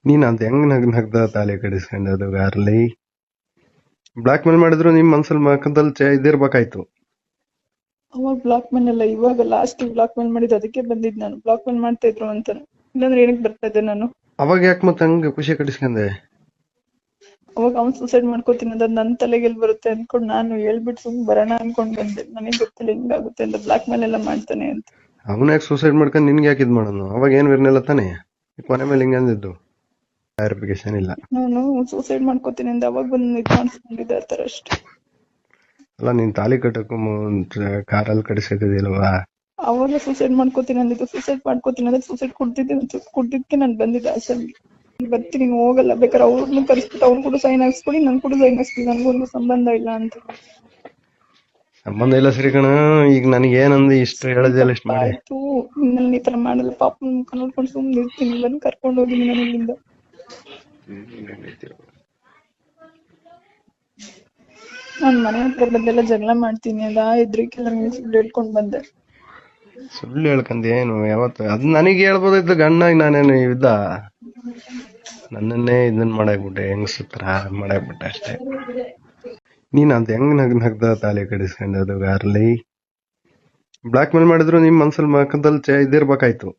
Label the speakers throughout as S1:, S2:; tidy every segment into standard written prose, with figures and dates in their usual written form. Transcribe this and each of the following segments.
S1: ನೀನ್ ಅದ್ ಹೆಂಗ್ ನಗ್ದ ತಾಲಿ ಕಡಿಸ್ಕೊಂಡದು ಯಾರಲ್ಲಿ ಬ್ಲಾಕ್ ಮೇಲ್ ಮಾಡಿದ್ರು ನಿಮ್ ಮನ್ಸಲ್ಲಿ ಮಕ್ಕದಲ್ಲಿ ಇದಿರ್ಬೇಕಾಯ್ತು.
S2: ಅವಾಗ ಬ್ಲಾಕ್ ಮೇಲ್ ಅಲ್ಲ, ಇವಾಗ ಲಾಸ್ಟ್ ಬ್ಲಾಕ್ ಮೇಲ್ ಮಾಡಿದ್ದು ಅದಕ್ಕೆ ಬಂದಿದ್ ನಾನು. ಬ್ಲಾಕ್ ಮೇಲ್ ಮಾಡ್ತಾ ಇದ್ರು ಅಂತ, ಇಲ್ಲಾಂದ್ರೆ ಏನಕ್ಕೆ ಬರ್ತಾ ಇದ್ದೆ ನಾನು.
S1: ಅವಾಗ ಯಾಕೆ ಮತ್ತೆ ಹಂಗ ಖುಷಿ ಕಡಿಸ್ಕೊಂಡೆ?
S2: ಅವಾಗ ಅವ್ನ್ ಸೂಸೈಡ್ ಮಾಡ್ಕೋತೀನಿ ಅದ್ ನನ್ ತಲೆಗೆಲ್ ಬರುತ್ತೆ ಅನ್ಕೊಂಡ್ ನಾನು ಹೇಳ್ಬಿಟ್ಟು ಸುಮ್ ಬರೋಣ ಅನ್ಕೊಂಡ್ ಬಂದೆ. ನನಗೆ ಗೊತ್ತಿಲ್ಲ ಹಿಂಗಾಗುತ್ತೆ ಅಂತ, ಬ್ಲಾಕ್ ಮೇಲ್ ಎಲ್ಲ ಮಾಡ್ತಾನೆ ಅಂತ.
S1: ಅವನ ಯಾಕೆ ಸೂಸೈಡ್ ಮಾಡ್ಕೊಂಡು ನಿನ್ಗೆ ಯಾಕೆ ಇದ್ ಮಾಡೋನು? ಅವಾಗ ಏನ್ ವಿರ್ನೆಲ್ಲ ತಾನೆ ಕೊನೆ ಮೇಲೆ ಹಿಂಗ ಅಂದಿದ್ದು. ಕ್ಲಾರಿಫಿಕೇಶನ್ ಇಲ್ಲ.
S2: ನಾನು ಸೂಸೈಡ್ ಮಾಡ್ಕೋತೀನಿ ಅಂತ ಅವಾಗ ಬಂದು ಇದ್ ಮಾಡಿಸ್ಕೊಂಡಿದ್ದೆ ಆತರ ಅಷ್ಟೇ.
S1: ಅಲ್ಲ ನೀನ್ ತಾಲಿ ಕಟ್ಟಕ್ಕೂ ಕಾರಲ್ಲಿ ಕಡಿಸ್ಕೊತಿದಿಲ್ವಾ?
S2: ಅವಾಗ ಸೂಸೈಡ್ ಮಾಡ್ಕೋತೀನಿ ಅಂದಿದ್ದು. ಸೂಸೈಡ್ ಮಾಡ್ಕೋತೀನಿ ಅಂದ್ರೆ ಸೂಸೈಡ್ ಕುಡ್ದಿದ್ಕೆ ನಾನು ಬಂದಿದ್ದೆ ಹಾಸನ್ಗೆ. ಬರ್ತೀನಿ ಹೋಗಲ್ಲ, ಬೇಕಾದ್ರೆ ಅವ್ರನ್ನು ಕರ್ಸ್ಬಿಟ್ಟು ಅವ್ರು ಕೂಡ ಸೈನ್ ಹಾಕ್ಸ್ಕೊಡಿ, ನನ್ ಕೂಡ ಸೈನ್ ಹಾಕ್ಸ್ಕೊಡಿ, ನನ್ಗೊಂದು ಸಂಬಂಧ ಇಲ್ಲ ಅಂತ.
S1: ಸಂಬಂಧ ಇಲ್ಲ ಸರಿ ಕಣ. ಈಗ ನನಗೆ ಏನಂದು ಇಷ್ಟು ಹೇಳೋದಿಲ್ಲ ಇಷ್ಟು ಮಾಡಿ
S2: ಆಯ್ತು, ನನ್ನ ಈ ತರ ಮಾಡಲ್ಲ, ಪಾಪ ಮುಖ ನೋಡ್ಕೊಂಡು ಸುಮ್ನೆ ಇರ್ತೀನಿ. ಬಂದು ಕರ್ಕೊಂಡು ಹೋಗಿನಿ ನಾನು ಇಲ್ಲಿಂದ. ನಾನ್ ಮನೆ ಹತ್ರ ಬಂದೆಲ್ಲ ಜಗಳ ಮಾಡ್ತೀನಿ ಅಲ್ಲ, ಎದ್ರಿಕೆಲ್ಲ ಸುಳ್ಳು ಹೇಳ್ಕೊಂಡ್ ಬಂದೆ.
S1: ಸುಳ್ಳು ಹೇಳ್ಕಂದ ಏನು ಯಾವತ್ತು? ಅದ್ ನನಗೆ ಹೇಳ್ಬೋದಿತ್ತು ಗಂಡಾಗಿ. ನಾನೇನು ಇದ್ದ ನನ್ನನ್ನೇ ಇದನ್ ಮಾಡಾಕ್ಬಿಟ್ಟೆ, ಹೆಂಗ್ ಸುತ್ರ ಮಾಡಾಕ್ಬಿಟ್ಟೆ ಅಷ್ಟೇ. ನೀನ್ ಅದ್ ಹೆಂಗ್ ನಗ್ದ ತಾಲಿ ಕಡಿಸ್ಕೊಂಡದು ಯಾರಲ್ಲಿ ಬ್ಲಾಕ್ ಮೇಲ್ ಮಾಡಿದ್ರು ನಿಮ್ ಮನ್ಸಲ್ಲಿ ಮಕ್ಕದಲ್ಲಿ ಇದಿರ್ಬೇಕಾಯ್ತು.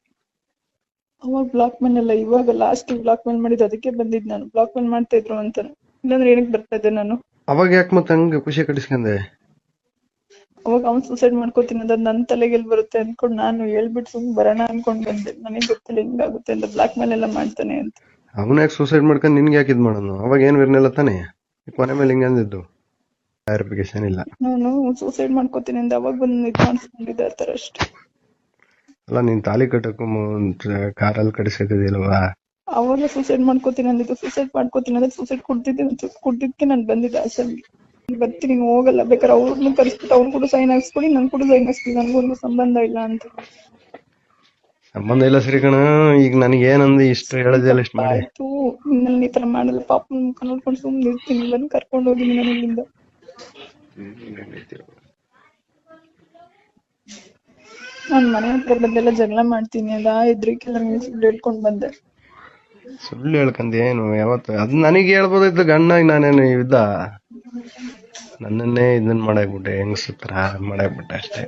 S2: ಅವಾಗ ಬ್ಲಾಕ್ ಮೇಲ್ ಅಲ್ಲ, ಇವಾಗ ಲಾಸ್ಟ್ ಬ್ಲಾಕ್ ಮೇಲ್ ಮಾಡಿದ್ದು ಅದಕ್ಕೆ ಬಂದಿದ್ ನಾನು. ಬ್ಲಾಕ್ ಮೇಲ್ ಮಾಡ್ತಾ ಇದ್ರು ಅಂತ, ಇಲ್ಲಾಂದ್ರೆ ಏನಕ್ಕೆ ಬರ್ತಾ ಇದ್ದೆ ನಾನು.
S1: ಅವಾಗ ಯಾಕೆ ಮತ್ತೆ ಹಂಗ ಖುಷಿ ಕಡಿಸ್ಕೊಂಡೆ?
S2: ಅವಾಗ ಅವ್ನ್ ಸೂಸೈಡ್ ಮಾಡ್ಕೋತೀನಿ ಅದ್ ನನ್ ತಲೆಗೆಲ್ ಬರುತ್ತೆ ಅನ್ಕೊಂಡ್ ನಾನು ಹೇಳ್ಬಿಟ್ಟು ಸುಮ್ ಬರೋಣ ಅನ್ಕೊಂಡ್ ಬಂದೆ. ನನಗೆ ಗೊತ್ತಿಲ್ಲ ಹಿಂಗಾಗುತ್ತೆ ಅಂತ, ಬ್ಲಾಕ್ ಮೇಲ್ ಎಲ್ಲ ಮಾಡ್ತಾನೆ ಅಂತ.
S1: ಅವನ ಯಾಕೆ ಸೂಸೈಡ್ ಮಾಡ್ಕೊಂಡು ನಿನ್ಗೆ ಯಾಕೆ ಇದ್ ಮಾಡೋನು? ಅವಾಗ ಏನ್ ವಿರ್ನೆಲ್ಲ ತಾನೆ ಕೊನೆ ಮೇಲೆ ಹಿಂಗ ಅಂದಿದ್ದು. ಕ್ಲಾರಿಫಿಕೇಶನ್ ಇಲ್ಲ.
S2: ನಾನು ಸೂಸೈಡ್ ಮಾಡ್ಕೋತೀನಿ ಅಂತ ಅವಾಗ ಬಂದು ಇದ್ ಮಾಡಿಸ್ಕೊಂಡಿದ್ದೆ ಆತರ ಅಷ್ಟೇ.
S1: ಅಲ್ಲ ನೀನ್ ತಾಲಿ ಕಟ್ಟಕ್ಕೂ ಕಾರಲ್ಲಿ ಕಡಿಸ್ಕೊತಿದಿಲ್ವಾ?
S2: ಅವಾಗ ಸೂಸೈಡ್ ಮಾಡ್ಕೋತೀನಿ ಅಂದಿದ್ದು. ಸೂಸೈಡ್ ಮಾಡ್ಕೋತೀನಿ ಅಂದ್ರೆ ಸೂಸೈಡ್ ಕುಡ್ದಿದ್ಕೆ ನಾನು ಬಂದಿದ್ದೆ ಹಾಸನ್ಗೆ. ಬರ್ತೀನಿ ಹೋಗಲ್ಲ, ಬೇಕಾದ್ರೆ ಅವ್ರನ್ನು ಕರ್ಸ್ಬಿಟ್ಟು ಅವ್ರು ಕೂಡ ಸೈನ್ ಹಾಕ್ಸ್ಕೊಡಿ, ನನ್ ಕೂಡ ಸೈನ್ ಹಾಕ್ಸ್ಕೊಡಿ, ನನ್ಗೊಂದು ಸಂಬಂಧ ಇಲ್ಲ ಅಂತ.
S1: ಸಂಬಂಧ ಇಲ್ಲ ಸರಿ ಕಣ. ಈಗ ನನಗೆ ಏನಂದು ಇಷ್ಟು ಹೇಳೋದಿಲ್ಲ ಇಷ್ಟು ಮಾಡಿ
S2: ಆಯ್ತು, ನನ್ನ ಈ ತರ ಮಾಡಲ್ಲ, ಪಾಪ ಮುಖ ನೋಡ್ಕೊಂಡು ಸುಮ್ನೆ ಇರ್ತೀನಿ. ಬಂದು ಕರ್ಕೊಂಡು ಹೋಗಿನಿ ನಾನು ಇಲ್ಲಿಂದ. ನಾನ್ ಮನೆ ಹತ್ರ ಬಂದೆಲ್ಲ ಜಗಳ ಮಾಡ್ತೀನಿ ಅಲ್ಲ, ಎದ್ರಿಕೆಲ್ಲ ಸುಳ್ಳು ಹೇಳ್ಕೊಂಡ್ ಬಂದೆ.
S1: ಸುಳ್ಳು ಹೇಳ್ಕಂದ ಏನು ಯಾವತ್ತು? ಅದ್ ನನಗೆ ಹೇಳ್ಬೋದಿತ್ತು ಗಂಡಾಗಿ. ನಾನೇನು ಇದ್ದ ನನ್ನನ್ನೇ ಇದನ್ ಮಾಡಾಕ್ಬಿಟ್ಟೆ, ಹೆಂಗ್ ಸುತ್ರ ಮಾಡಾಕ್ಬಿಟ್ಟೆ ಅಷ್ಟೇ.